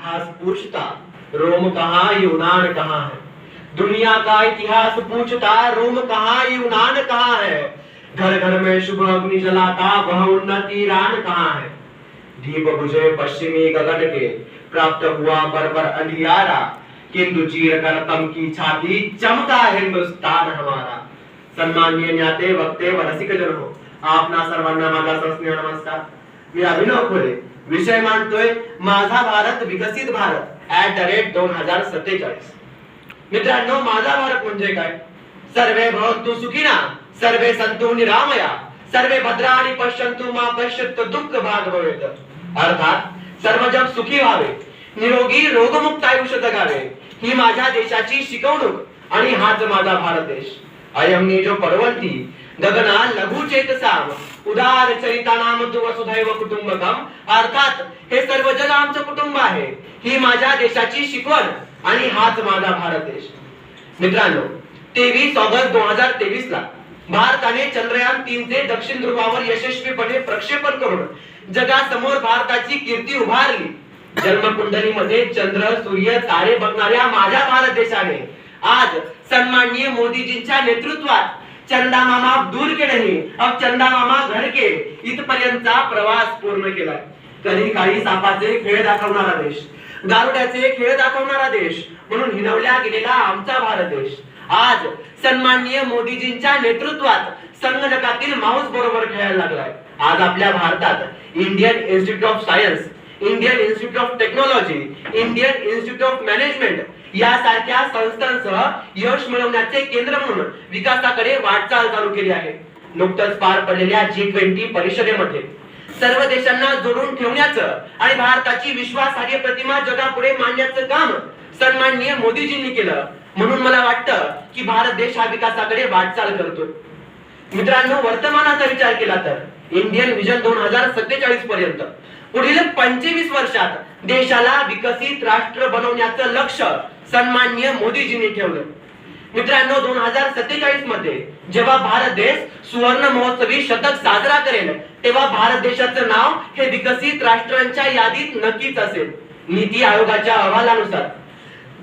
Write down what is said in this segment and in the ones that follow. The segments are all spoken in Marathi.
इतिहास पूछता रोम कहाँ यूनान कहाँ है। दुनिया का इतिहास पूछता रोम कहाँ यूनान कहाँ है। घर घर में शुभ अग्नि जलाता वह उन्नत ईरान कहाँ है। दीप बुझे पश्चिमी गगन के प्राप्त हुआ बर्बर अंधियारा, किंतु चीर कर तम की छाती चमका हिंदुस्तान हमारा। सन्माननीय ज्ञाते वक्ते व रसिक जन हो, आपणा सर्वांना माझा सस्नेह नमस्कार। मी अभिनव खोले विषय मांडतोय माझा भारत विकसित भारत @2047। मित्रांनो, माझा भारत म्हणजे काय? सर्वे भवन्तु सुखिना, सर्वे सन्तु निरामया, सर्वे भद्राणि पश्यन्तु मा कश्चित् दुःख भाग भवेत्। अर्थात सर्व जग सुखी व्हावे, निरोगी रोगमुक्त आयुष्य जगावे, ही माझ्या देशाची शिकवणूक आणि हाच माझा भारत देश। अयम निजो परवंती गगना लघु चेतसाम उदार चरितानाम तु वसुधैव कुटुंबकम। अर्थात हे सर्व जग आमचं कुटुंब आहे, ही माझ्या देशाची शिकवण आणि हाच माझा भारत देश। मित्रांनो, 23 ऑगस्ट 2023 ला भारताने चंद्रयान 3 चे दक्षिण ध्रुवावर यशस्वीपणे प्रक्षेपण करून जगासमोर भारताची कीर्ती उभारली। जन्मकुंडलीमध्ये चंद्र सूर्य तारे बघणाऱ्या माझ्या भारत देशाने आज सन्माननीय मोदीजींच्या नेतृत्वात चंदा मामा दूर के नहीं अब चंदा मामा घर के इथपर्यंतचा प्रवास पूर्ण केला। कधी काळी सापाचे खेळ दाखवणारा देश, गारुड्याचे खेळ दाखवणारा देश म्हणून हिणवल्या गेलेला आमचा भारत देश आज सन्माननीय मोदीजींच्या नेतृत्वात संगणकातील माऊस बरोबर खेळायला लागलाय। आज आपल्या भारतात Indian institute of science, Indian institute of technology, Indian institute of management यासारख्या संस्थांसह यश मिळवण्याचे केंद्र म्हणून विकासाकडे वाटचाल चालू केली आहे। नुकतंच पार पडलेल्या G20 परिषदेमध्ये सर्व देशांना जोडून ठेवण्याचं आणि भारताची विश्वासार्ह प्रतिमा जगापुढे मांडण्याचं काम सन्माननीय मोदीजींनी केलं, म्हणून मला वाटतं की भारत देश हा विकासाकडे वाटचाल करतो। मित्रांनो, वर्तमानाचा विचार केला तर इंडियन विजन 2047 पर्यंत पुढील 25 वर्षात देशाला विकसित राष्ट्र बनवण्याचं लक्ष्य सन्माननीय मोदीजींनी ठेवलं। मित्रांनो, 2047 मध्ये जेव्हा भारत देश सुवर्ण महोत्सवी शतक साजरा करेल तेव्हा भारत देशाचं नाव हे विकसित राष्ट्रांच्या यादीत नक्कीच असेल। नीती आयोगाच्या अहवालानुसार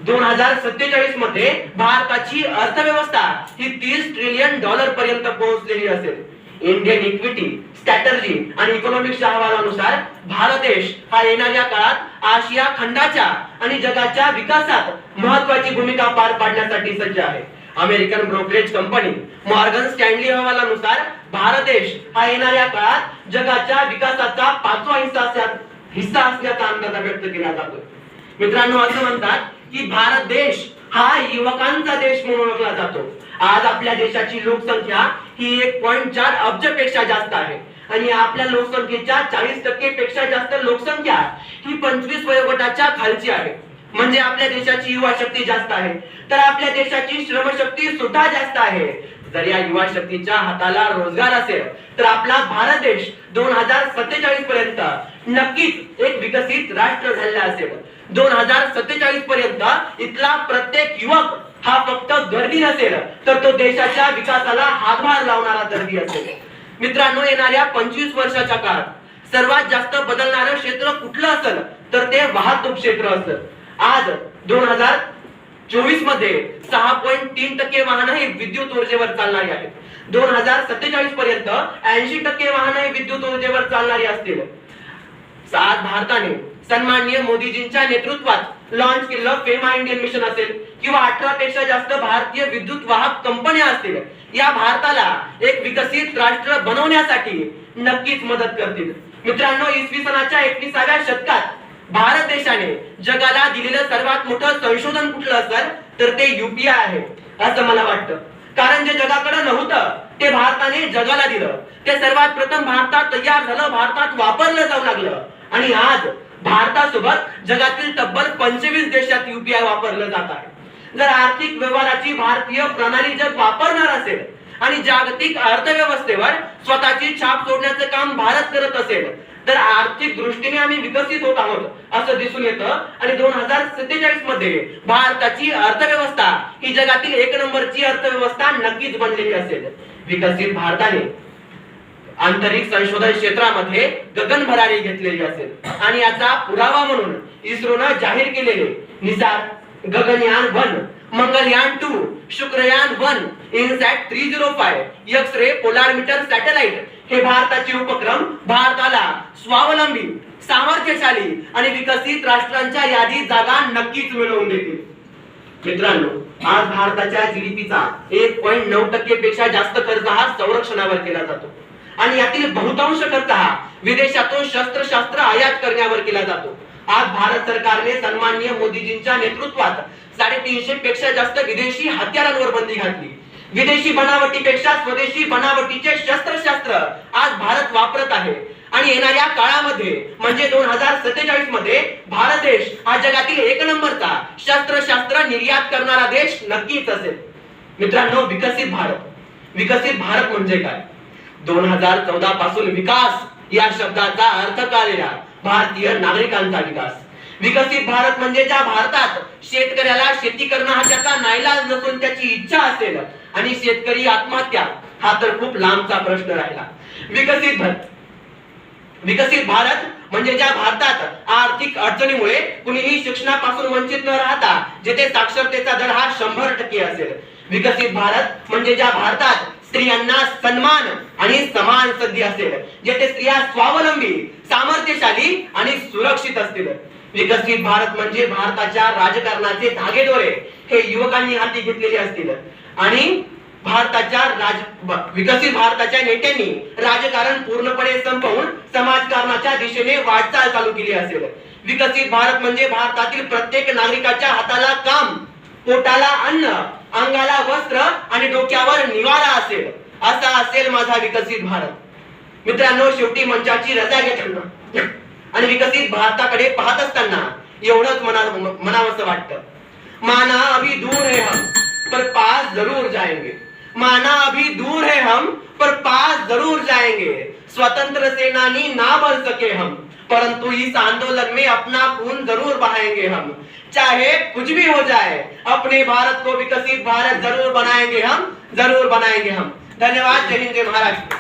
2047 मध्ये भारताची अर्थव्यवस्था ही $30 ट्रिलियन पर्यंत पोहोचलेली असेल। इंडियन इक्विटी स्ट्रॅटर्जी आणि इकॉनॉमिक्सच्या अहवालानुसार भारत देश हा येणाऱ्या काळात आशिया खंडाच्या आणि जगाच्या विकासात महत्त्वाची भूमिका पार पाडण्यासाठी सज्ज आहे। American brokerage company Morgan Stanley अहवालानुसार भारत देश हा येणाऱ्या काळात जगाच्या विकासाचा 5वा हिस्सा असल्याचा अंदाज व्यक्त केला जातो। मित्रांनो, असं म्हणतात की भारत देश हा युवकांचा देश म्हणून ओळखला जातो। आज आपल्या देशाची लोकसंख्या ही 1.4 अब्ज पेक्षा जास्त आहे आणि आपल्या लोकसंख्येच्या 40% पेक्षा जास्त लोकसंख्या ही 25 वयोगटाच्या खालची आहे। म्हणजे आपल्या देशाची युवा शक्ती जास्त आहे, तर आपल्या देशाची श्रमशक्ती सुद्धा जास्त आहे। जर या युवा शक्तीच्या हाताला रोजगार असेल तर आपला भारत देश 2047 पर्यंत नक्कीच एक विकसित राष्ट्र झालेला असेल। 2047 पर्यंत इथला प्रत्येक युवक हा फक्त गर्दी नसेल तर तो देशाच्या विकासाला हातभार लावणारा दर्दी असेल। मित्रांनो, येणाऱ्या 25 वर्षाच्या काळात सर्वात जास्त बदलणारं क्षेत्र कुठलं असेल तर ते वाहतूक क्षेत्र असेल। आज 2024 मध्ये 6.3% वाहनं ही विद्युत ऊर्जेवर चालणारी आहेत। 2047 पर्यंत 80% वाहनं ही विद्युत ऊर्जेवर चालणारी असतील। आज भारताने सन्माननीय मोदीजींच्या नेतृत्वात लॉन्च केलेलं फेमा इंडियन मिशन असेल किंवा 18 पेक्षा जास्त भारतीय विद्युत वाहक कंपन्या असतील, या भारताला एक विकसित राष्ट्र बनवण्यासाठी नक्कीच मदत करतील। मित्रांनो, इसवी सनाच्या 21व्या शतकात भारत देशाने जगाला दिलेलं सर्वात मोठं संशोधन कुठलं असेल तर ते UPI आहे असं मला वाटतं। कारण जे जगाकडे नव्हतं ते भारताने जगाला दिलं, ते सर्वात प्रथम भारतात तयार झालं, भारतात वापरलं जाऊ लागलं आणि आज भारतासोबत जगातील तब्बल 25 देशात UPI वापरलं जात आहे। जर आर्थिक व्यवहाराची भारतीय प्रणाली जर वापरणार असेल आणि जागतिक अर्थव्यवस्थेवर स्वतःची छाप सोडण्याचं काम भारत करत असेल तर आर्थिक दृष्टीने आम्ही विकसित होत आहोत असं दिसून येतं। आणि 2047 मध्ये भारताची अर्थव्यवस्था ही जगातील 1 नंबरची अर्थव्यवस्था नक्कीच बनलेली असेल। विकसित भारताने अंतरिक्ष संशोधन क्षेत्रामध्ये गगनभरारी घेतलेली असेल आणि याचा पुरावा म्हणून इस्रोनं जाहीर केलेले NISAR, Gaganyaan 1, Mangalyaan 2, Shukrayaan 1, INSAT 305, X ray polarimeter satellite हे भारताचे उपक्रम भारताला स्वावलंबी, सामर्थ्यशाली आणि विकसित राष्ट्रांच्या यादीत जागा नक्कीच मिळवून देतील. मित्रांनो, आज भारताच्या जीडीपीचा 1.9% पेक्षा जास्त खर्च हा संरक्षणावर केला जातो आणि यातील बहुतांश खर्च हा विदेशातून शस्त्रशास्त्र आयात करण्यावर केला जातो. आज भारत सरकारने सन्माननीय मोदीजींच्या नेतृत्वात 350 पेक्षा जास्त विदेशी हत्यारांवर बंदी घातली. विदेशी बनावटीपेक्षा स्वदेशी बनावटीचे शस्त्रशास्त्र आज भारत वापरत आहे आणि येणाऱ्या काळामध्ये म्हणजे 2047 मध्ये भारत देश हा जगातील 1 नंबरचा शस्त्रशास्त्र निर्यात करणारा देश नक्कीच असेल. मित्रांनो, विकसित भारत म्हणजे काय? 2014 पासून विकास या शब्दाचा अर्थ कळलेला भारतीय नागरिकांचा विकास. विकसित भारत म्हणजे ज्या भारतात शेतकऱ्याला शेती करणं हा त्याचा नाईलाज नसून त्याची इच्छा असेल आणि शेतकरी आत्महत्या हा तर खूप लांबचा प्रश्न राहिला. विकसित भारत म्हणजे ज्या भारतात आर्थिक अडचणीमुळे कुणीही शिक्षणापासून वंचित न राहता जेथे साक्षरतेचा दर हा 100% असेल. विकसित भारत म्हणजे ज्या भारतात स्त्रियांना सन्मान आणि समान संधी असेल, जेथे स्त्रिया स्वावलंबी, सामर्थ्यशाली आणि सुरक्षित असतील. विकसित भारत म्हणजे भारताच्या राजकारणाचे धागेदोरे हे युवकांनी हाती घेतलेले असतील आणि विकसित भारताच्या नेत्यांनी राजकारण पूर्णपणे संपवून समाजकारणाच्या दिशेने वाटचाल चालू केली असेल. विकसित भारत म्हणजे भारतातील प्रत्येक नागरिकाच्या हाताला काम, पोटाला अन्न, अंगाला वस्त्र आणि डोक्यावर निवारा असेल. असा असेल माझा विकसित भारत. मित्रांनो, शेवटी मंचाची रजा घेताना आणि विकसित भारताकडे पाहत असताना एवढंच मनावंसं वाटतं. माना अभी दूर है हम पर पास जरूर जाएंगे. माना अभी दूर है हम पर पास जरूर जाएंगे. स्वतंत्र सेनानी ना बन सके हम, परंतु इस आंदोलन में अपना खून जरूर बहाएंगे हम. चाहे कुछ भी हो जाए, अपने भारत को विकसित भारत जरूर बनाएंगे हम, जरूर बनाएंगे हम. धन्यवाद. जय हिंद, जय महाराष्ट्र.